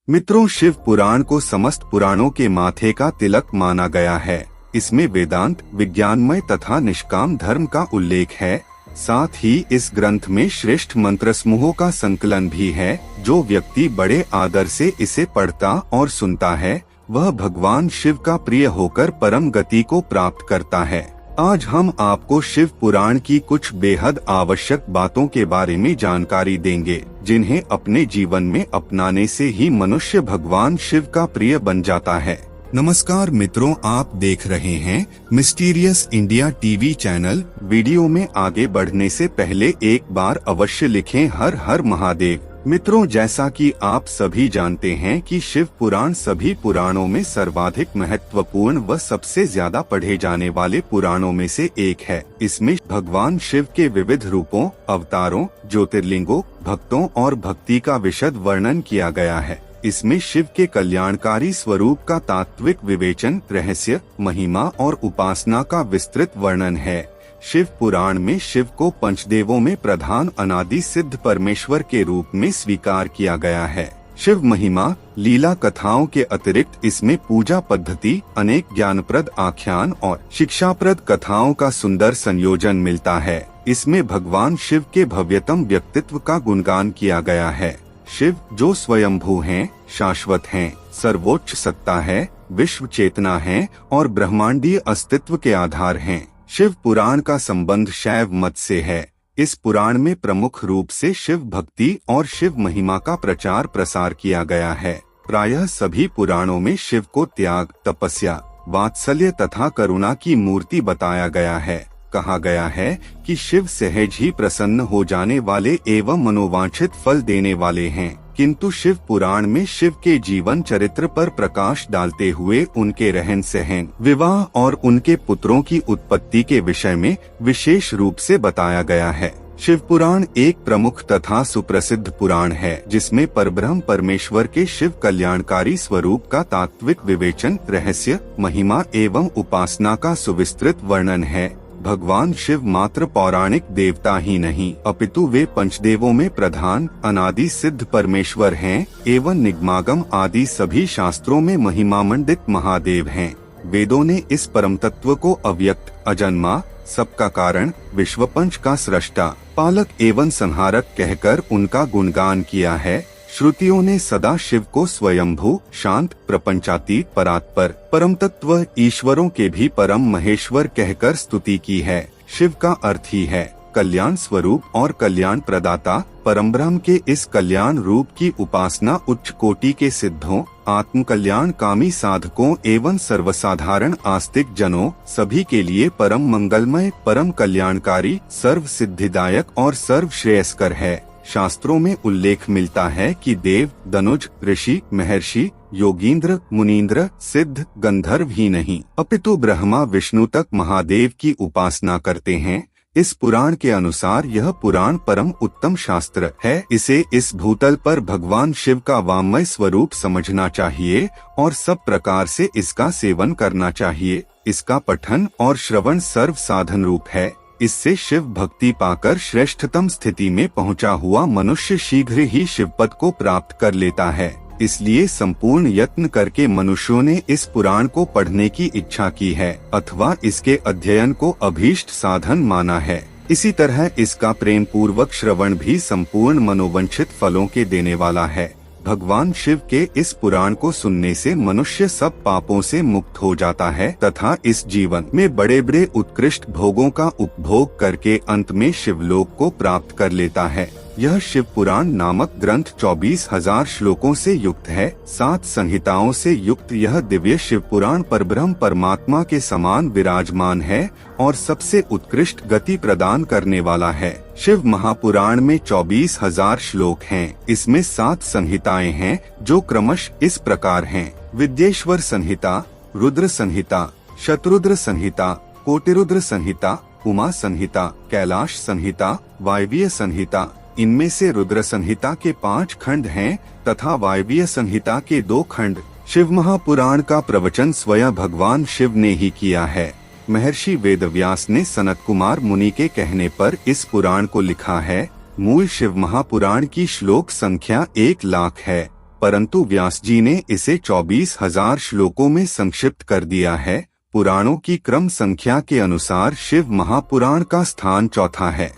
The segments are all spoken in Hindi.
मित्रों, शिव पुराण को समस्त पुराणों के माथे का तिलक माना गया है। इसमें वेदांत, विज्ञानमय तथा निष्काम धर्म का उल्लेख है। साथ ही इस ग्रंथ में श्रेष्ठ मंत्र समूहों का संकलन भी है। जो व्यक्ति बड़े आदर से इसे पढ़ता और सुनता है, वह भगवान शिव का प्रिय होकर परम गति को प्राप्त करता है। आज हम आपको शिव पुराण की कुछ बेहद आवश्यक बातों के बारे में जानकारी देंगे, जिन्हें अपने जीवन में अपनाने से ही मनुष्य भगवान शिव का प्रिय बन जाता है। नमस्कार मित्रों, आप देख रहे हैं mysterious India TV channel. Video में आगे बढ़ने से पहले एक बार अवश्य लिखें हर हर महादेव। मित्रों, जैसा कि आप सभी जानते हैं कि शिव पुराण सभी पुराणों में सर्वाधिक महत्वपूर्ण व सबसे ज्यादा पढ़े जाने वाले पुराणों में से एक है। इसमें भगवान शिव के विविध रूपों, अवतारों, ज्योतिर्लिंगों, भक्तों और भक्ति का विशद वर्णन किया गया है। इसमें शिव के कल्याणकारी स्वरूप का तात्विक विवेचन, रहस्य, महिमा और उपासना का विस्तृत वर्णन है। शिव पुराण में शिव को पंचदेवों में प्रधान अनादि सिद्ध परमेश्वर के रूप में स्वीकार किया गया है। शिव महिमा, लीला कथाओं के अतिरिक्त इसमें पूजा पद्धति, अनेक ज्ञानप्रद आख्यान और शिक्षाप्रद कथाओं का सुंदर संयोजन मिलता है। इसमें भगवान शिव के भव्यतम व्यक्तित्व का गुणगान किया गया है। शिव जो स्वयंभू हैं, शाश्वत हैं, सर्वोच्च सत्ता है, विश्व चेतना है और ब्रह्मांडीय अस्तित्व के आधार हैं। शिव पुराण का संबंध शैव मत से है। इस पुराण में प्रमुख रूप से शिव भक्ति और शिव महिमा का प्रचार प्रसार किया गया है। प्रायः सभी पुराणों में शिव को त्याग, तपस्या, वात्सल्य तथा करुणा की मूर्ति बताया गया है। कहा गया है कि शिव सहज ही प्रसन्न हो जाने वाले एवं मनोवांछित फल देने वाले हैं। किंतु शिव पुराण में शिव के जीवन चरित्र पर प्रकाश डालते हुए उनके रहन सहन, विवाह और उनके पुत्रों की उत्पत्ति के विषय में विशेष रूप से बताया गया है। शिव पुराण एक प्रमुख तथा सुप्रसिद्ध पुराण है, जिसमें परब्रह्म परमेश्वर के शिव कल्याणकारी स्वरूप का तात्विक विवेचन, रहस्य, महिमा एवं उपासना का सुविस्तृत वर्णन है। भगवान शिव मात्र पौराणिक देवता ही नहीं, अपितु वे पंचदेवों में प्रधान अनादि सिद्ध परमेश्वर हैं एवं निगमागम आदि सभी शास्त्रों में महिमामंडित महादेव हैं। वेदों ने इस परम तत्व को अव्यक्त, अजन्मा, सबका कारण, विश्वपंच का सृष्टा, पालक एवं संहारक कहकर उनका गुणगान किया है। श्रुतियों ने सदा शिव को स्वयंभू, शांत, प्रपंचातीत, परात्पर, परम तत्व, ईश्वरों के भी परम महेश्वर कहकर स्तुति की है। शिव का अर्थ ही है कल्याण स्वरूप और कल्याण प्रदाता। परम ब्रह्म के इस कल्याण रूप की उपासना उच्च कोटि के सिद्धों, आत्म कल्याण कामी साधकों एवं सर्वसाधारण आस्तिक जनों सभी के लिए परम मंगलमय, परम कल्याणकारी, सर्व सिद्धिदायक और सर्व श्रेयस्कर है। शास्त्रों में उल्लेख मिलता है कि देव, दनुज, ऋषि, महर्षि, योगींद्र, मुनींद्र, सिद्ध, गंधर्व ही नहीं, अपितु ब्रह्मा विष्णु तक महादेव की उपासना करते हैं। इस पुराण के अनुसार यह पुराण परम उत्तम शास्त्र है। इसे इस भूतल पर भगवान शिव का वामय स्वरूप समझना चाहिए और सब प्रकार से इसका सेवन करना चाहिए। इसका पठन और श्रवण सर्व साधन रूप है। इससे शिव भक्ति पाकर श्रेष्ठतम स्थिति में पहुंचा हुआ मनुष्य शीघ्र ही शिवपद को प्राप्त कर लेता है। इसलिए संपूर्ण यत्न करके मनुष्यों ने इस पुराण को पढ़ने की इच्छा की है अथवा इसके अध्ययन को अभीष्ट साधन माना है। इसी तरह इसका प्रेम पूर्वक श्रवण भी संपूर्ण मनोवांछित फलों के देने वाला है। भगवान शिव के इस पुराण को सुनने से मनुष्य सब पापों से मुक्त हो जाता है तथा इस जीवन में बड़े बड़े उत्कृष्ट भोगों का उपभोग करके अंत में शिवलोक को प्राप्त कर लेता है। यह शिव पुराण नामक ग्रंथ 24,000 श्लोकों से युक्त है। 7 संहिताओं से युक्त यह दिव्य शिव पुराण परब्रह्म परमात्मा के समान विराजमान है और सबसे उत्कृष्ट गति प्रदान करने वाला है। शिव महापुराण में 24,000 श्लोक हैं। इसमें 7 संहिताएं हैं जो क्रमशः इस प्रकार हैं: विद्येश्वर संहिता, रुद्र संहिता, शतरुद्र संहिता, कोटिरुद्र संहिता, उमा संहिता, कैलाश संहिता, वायवीय संहिता। इनमें से रुद्र संहिता के 5 खंड हैं तथा वायवीय संहिता के 2 खंड। शिव महापुराण का प्रवचन स्वयं भगवान शिव ने ही किया है। महर्षि वेदव्यास ने सनत कुमार मुनि के कहने पर इस पुराण को लिखा है। मूल शिव महापुराण की श्लोक संख्या 1,00,000 है। परंतु व्यास जी ने इसे 24,000 श्लोकों में संक्षिप्त कर दिया है। पुराणों की क्रम संख्या के अनुसार शिव महापुराण का स्थान चौथा है।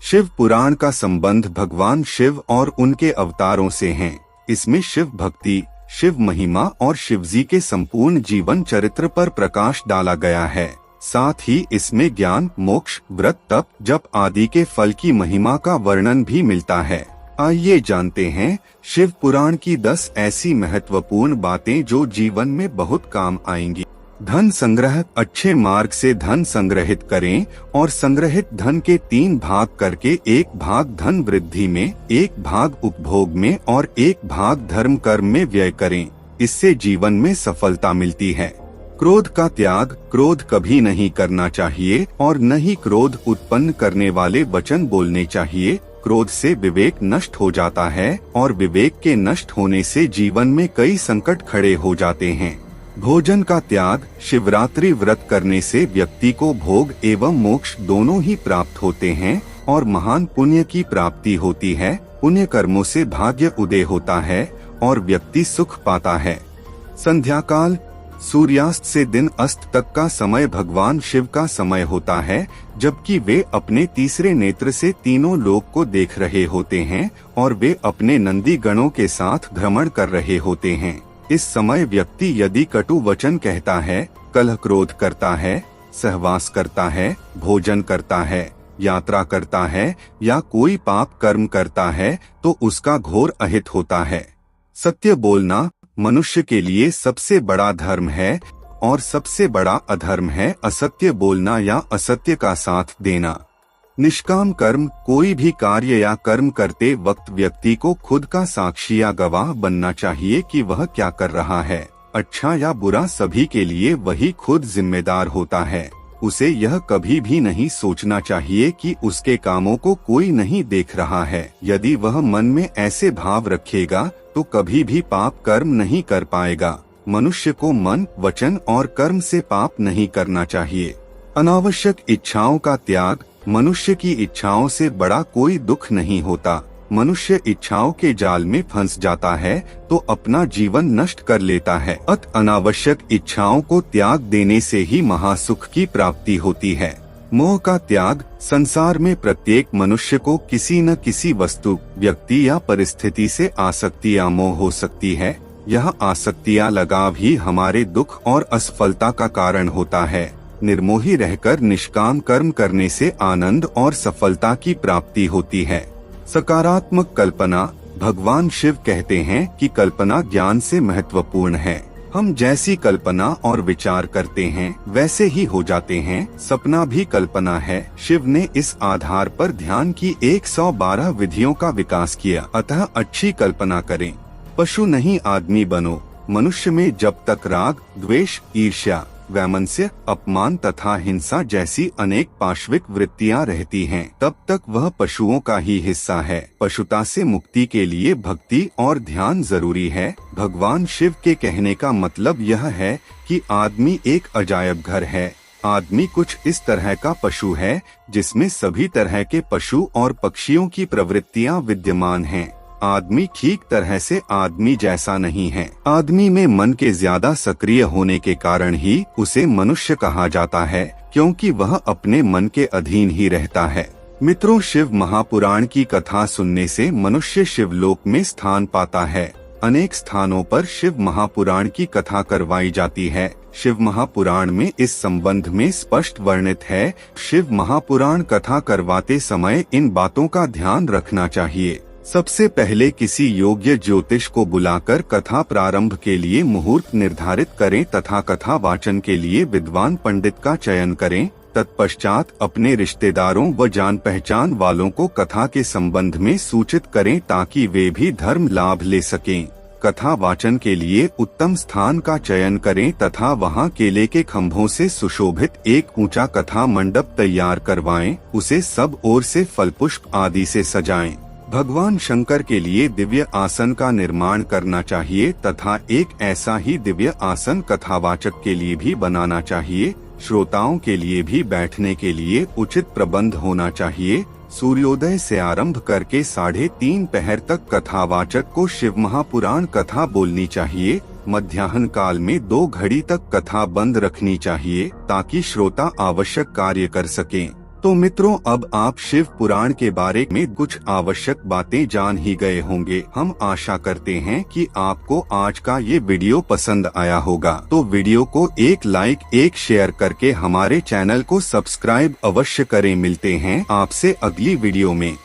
शिव पुराण का संबंध भगवान शिव और उनके अवतारों से है। इसमें शिव भक्ति, शिव महिमा और शिवजी के संपूर्ण जीवन चरित्र पर प्रकाश डाला गया है। साथ ही इसमें ज्ञान, मोक्ष, व्रत, तप, जप आदि के फल की महिमा का वर्णन भी मिलता है। आइए जानते हैं शिव पुराण की 10 ऐसी महत्वपूर्ण बातें जो जीवन में बहुत काम आएंगी। धन संग्रह। अच्छे मार्ग से धन संग्रहित करें और संग्रहित धन के 3 भाग करके 1 भाग धन वृद्धि में, 1 भाग उपभोग में और 1 भाग धर्म कर्म में व्यय करें। इससे जीवन में सफलता मिलती है। क्रोध का त्याग। क्रोध कभी नहीं करना चाहिए और न ही क्रोध उत्पन्न करने वाले वचन बोलने चाहिए। क्रोध से विवेक नष्ट हो जाता है और विवेक के नष्ट होने से जीवन में कई संकट खड़े हो जाते हैं। भोजन का त्याग। शिवरात्रि व्रत करने से व्यक्ति को भोग एवं मोक्ष दोनों ही प्राप्त होते हैं और महान पुण्य की प्राप्ति होती है। पुण्य कर्मों से भाग्य उदय होता है और व्यक्ति सुख पाता है। संध्या काल। सूर्यास्त से दिन अस्त तक का समय भगवान शिव का समय होता है, जबकि वे अपने तीसरे नेत्र से तीनों लोक को देख रहे होते हैं और वे अपने नंदी गणों के साथ भ्रमण कर रहे होते हैं। इस समय व्यक्ति यदि कटु वचन कहता है, कलह क्रोध करता है, सहवास करता है, भोजन करता है, यात्रा करता है या कोई पाप कर्म करता है तो उसका घोर अहित होता है। सत्य बोलना मनुष्य के लिए सबसे बड़ा धर्म है और सबसे बड़ा अधर्म है असत्य बोलना या असत्य का साथ देना। निष्काम कर्म। कोई भी कार्य या कर्म करते वक्त व्यक्ति को खुद का साक्षी या गवाह बनना चाहिए कि वह क्या कर रहा है। अच्छा या बुरा सभी के लिए वही खुद जिम्मेदार होता है। उसे यह कभी भी नहीं सोचना चाहिए कि उसके कामों को कोई नहीं देख रहा है। यदि वह मन में ऐसे भाव रखेगा तो कभी भी पाप कर्म नहीं कर पाएगा। मनुष्य को मन, वचन और कर्म से पाप नहीं करना चाहिए। अनावश्यक इच्छाओं का त्याग। मनुष्य की इच्छाओं से बड़ा कोई दुख नहीं होता। मनुष्य इच्छाओं के जाल में फंस जाता है तो अपना जीवन नष्ट कर लेता है। अनावश्यक इच्छाओं को त्याग देने से ही महासुख की प्राप्ति होती है। मोह का त्याग। संसार में प्रत्येक मनुष्य को किसी न किसी वस्तु, व्यक्ति या परिस्थिति से आसक्ति या मोह हो सकती है। यह आसक्ति या लगाव ही हमारे दुख और असफलता का कारण होता है। निर्मोही रहकर निष्काम कर्म करने से आनंद और सफलता की प्राप्ति होती है। सकारात्मक कल्पना। भगवान शिव कहते हैं कि कल्पना ज्ञान से महत्वपूर्ण है। हम जैसी कल्पना और विचार करते हैं वैसे ही हो जाते हैं। सपना भी कल्पना है। शिव ने इस आधार पर ध्यान की 112 विधियों का विकास किया। अतः अच्छी कल्पना करें। पशु नहीं आदमी बनो। मनुष्य में जब तक राग, द्वेष, ईर्ष्या, वैमनस्य, अपमान तथा हिंसा जैसी अनेक पाशविक वृत्तियां रहती हैं, तब तक वह पशुओं का ही हिस्सा है। पशुता से मुक्ति के लिए भक्ति और ध्यान जरूरी है। भगवान शिव के कहने का मतलब यह है कि आदमी एक अजायब घर है। आदमी कुछ इस तरह का पशु है जिसमें सभी तरह के पशु और पक्षियों की प्रवृत्तियां विद्यमान हैं। आदमी ठीक तरह से आदमी जैसा नहीं है। आदमी में मन के ज्यादा सक्रिय होने के कारण ही उसे मनुष्य कहा जाता है, क्योंकि वह अपने मन के अधीन ही रहता है। मित्रों, शिव महापुराण की कथा सुनने से मनुष्य शिवलोक में स्थान पाता है। अनेक स्थानों पर शिव महापुराण की कथा करवाई जाती है। शिव महापुराण में इस संबंध में स्पष्ट वर्णित है। शिव महापुराण कथा करवाते समय इन बातों का ध्यान रखना चाहिए। सबसे पहले किसी योग्य ज्योतिष को बुलाकर कथा प्रारंभ के लिए मुहूर्त निर्धारित करें तथा कथा वाचन के लिए विद्वान पंडित का चयन करें। तत्पश्चात अपने रिश्तेदारों व जान पहचान वालों को कथा के संबंध में सूचित करें ताकि वे भी धर्म लाभ ले सकें। कथा वाचन के लिए उत्तम स्थान का चयन करें तथा वहां केले के खंभों से सुशोभित एक ऊंचा कथा मंडप तैयार करवाएं। उसे सब ओर से फल पुष्प आदि से सजाएं। भगवान शंकर के लिए दिव्य आसन का निर्माण करना चाहिए तथा एक ऐसा ही दिव्य आसन कथावाचक के लिए भी बनाना चाहिए। श्रोताओं के लिए भी बैठने के लिए उचित प्रबंध होना चाहिए। सूर्योदय से आरंभ करके 3:30 पहर तक कथावाचक को शिव महापुराण कथा बोलनी चाहिए। मध्याह्न काल में 2 घड़ी तक कथा बंद रखनी चाहिए ताकि श्रोता आवश्यक कार्य कर सकें। तो मित्रों, अब आप शिव पुराण के बारे में कुछ आवश्यक बातें जान ही गए होंगे। हम आशा करते हैं कि आपको आज का ये वीडियो पसंद आया होगा। तो वीडियो को एक लाइक, एक शेयर करके हमारे चैनल को सब्सक्राइब अवश्य करें। मिलते हैं आपसे अगली वीडियो में।